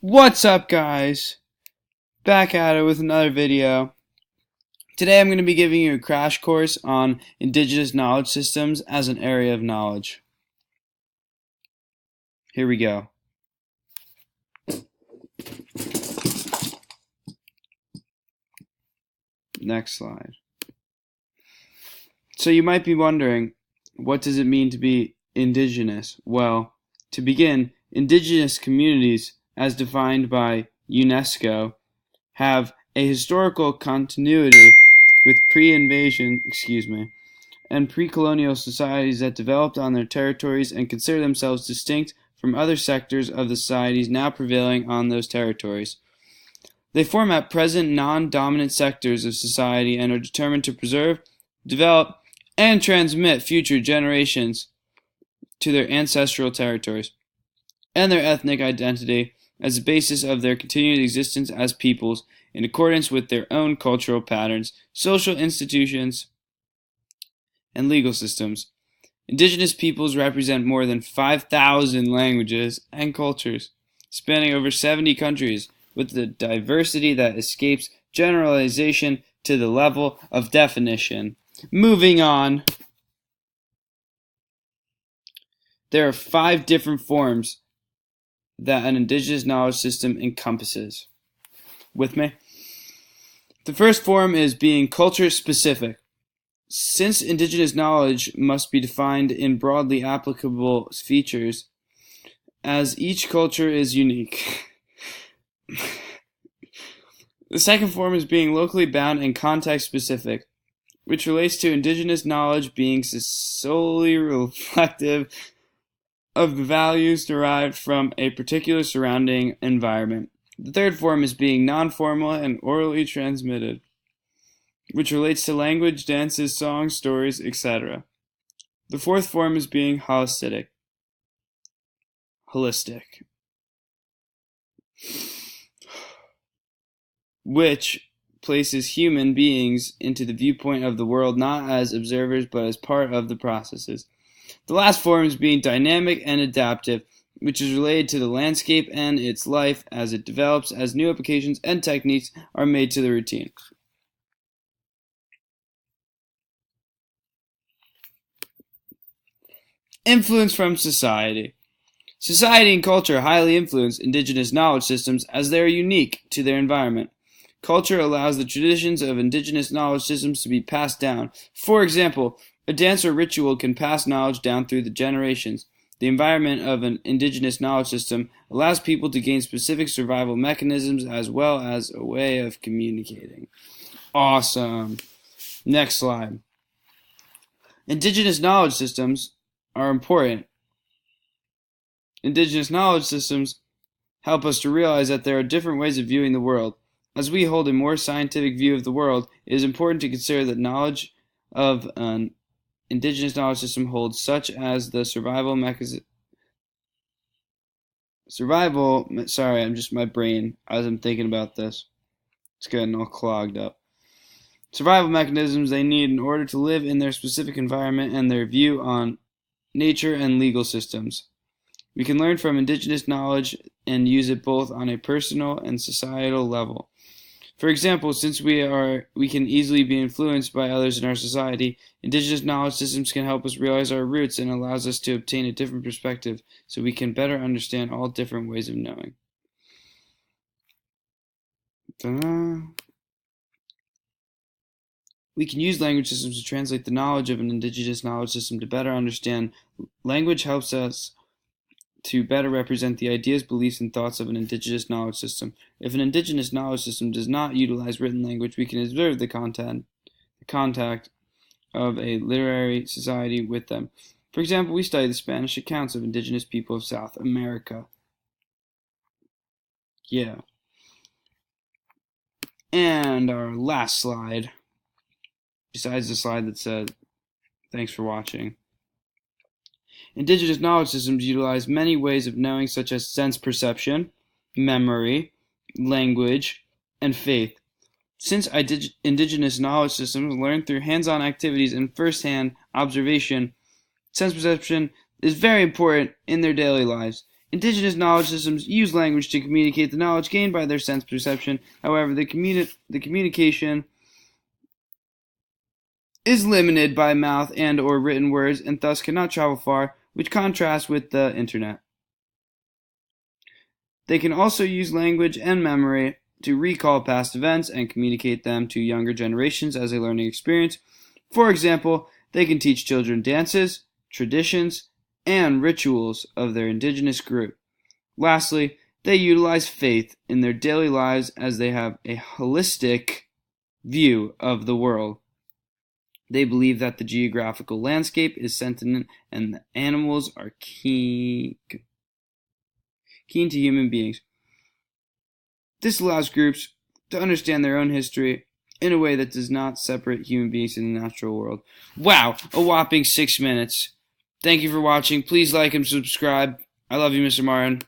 What's up, guys? Back at it with another video. Today I'm going to be giving you a crash course on indigenous knowledge systems as an area of knowledge. Here we go. Next slide. So you might be wondering, what does it mean to be indigenous? Well, to begin, indigenous communities, as defined by UNESCO, have a historical continuity with pre-invasion, and pre-colonial societies that developed on their territories and consider themselves distinct from other sectors of the societies now prevailing on those territories. They form at present non-dominant sectors of society and are determined to preserve, develop, and transmit future generations to their ancestral territories and their ethnic identity as the basis of their continued existence as peoples in accordance with their own cultural patterns, social institutions, and legal systems. Indigenous peoples represent more than 5,000 languages and cultures, spanning over 70 countries, with a diversity that escapes generalization to the level of definition. Moving on. There are 5 different forms that an indigenous knowledge system encompasses. With me? The first form is being culture specific. Since indigenous knowledge must be defined in broadly applicable features, as each culture is unique. The second form is being locally bound and context specific, which relates to indigenous knowledge being solely reflective of the values derived from a particular surrounding environment. The third form is being non-formal and orally transmitted, which relates to language, dances, songs, stories, etc. The fourth form is being holistic, which places human beings into the viewpoint of the world not as observers but as part of the processes. The last form is being dynamic and adaptive, which is related to the landscape and its life as it develops as new applications and techniques are made to the routine. Influence from society. Society and culture highly influence indigenous knowledge systems as they are unique to their environment. Culture allows the traditions of indigenous knowledge systems to be passed down. For example, a dance or ritual can pass knowledge down through the generations. The environment of an indigenous knowledge system allows people to gain specific survival mechanisms as well as a way of communicating. Awesome. Next slide. Indigenous knowledge systems are important. Indigenous knowledge systems help us to realize that there are different ways of viewing the world. As we hold a more scientific view of the world, it is important to consider that knowledge of an indigenous knowledge system holds such as the my brain, as I'm thinking about this, it's getting all clogged up. Survival mechanisms they need in order to live in their specific environment and their view on nature and legal systems. We can learn from indigenous knowledge and use it both on a personal and societal level. For example, since we can easily be influenced by others in our society, indigenous knowledge systems can help us realize our roots and allows us to obtain a different perspective so we can better understand all different ways of knowing. We can use language systems to translate the knowledge of an indigenous knowledge system to better understand. Language helps us to better represent the ideas, beliefs, and thoughts of an indigenous knowledge system. If an indigenous knowledge system does not utilize written language, we can observe the contact of a literary society with them. For example, we study the Spanish accounts of indigenous people of South America. Yeah. And our last slide, besides the slide that said, thanks for watching. Indigenous knowledge systems utilize many ways of knowing such as sense perception, memory, language, and faith. Since indigenous knowledge systems learn through hands-on activities and first-hand observation, sense perception is very important in their daily lives. Indigenous knowledge systems use language to communicate the knowledge gained by their sense perception. However, the communication is limited by mouth and or written words and thus cannot travel far, which contrasts with the internet. They can also use language and memory to recall past events and communicate them to younger generations as a learning experience. For example, they can teach children dances, traditions, and rituals of their indigenous group. Lastly, they utilize faith in their daily lives as they have a holistic view of the world. They believe that the geographical landscape is sentient and the animals are keen to human beings. This allows groups to understand their own history in a way that does not separate human beings in the natural world. Wow, a whopping 6 minutes. Thank you for watching. Please like and subscribe. I love you, Mr. Martin.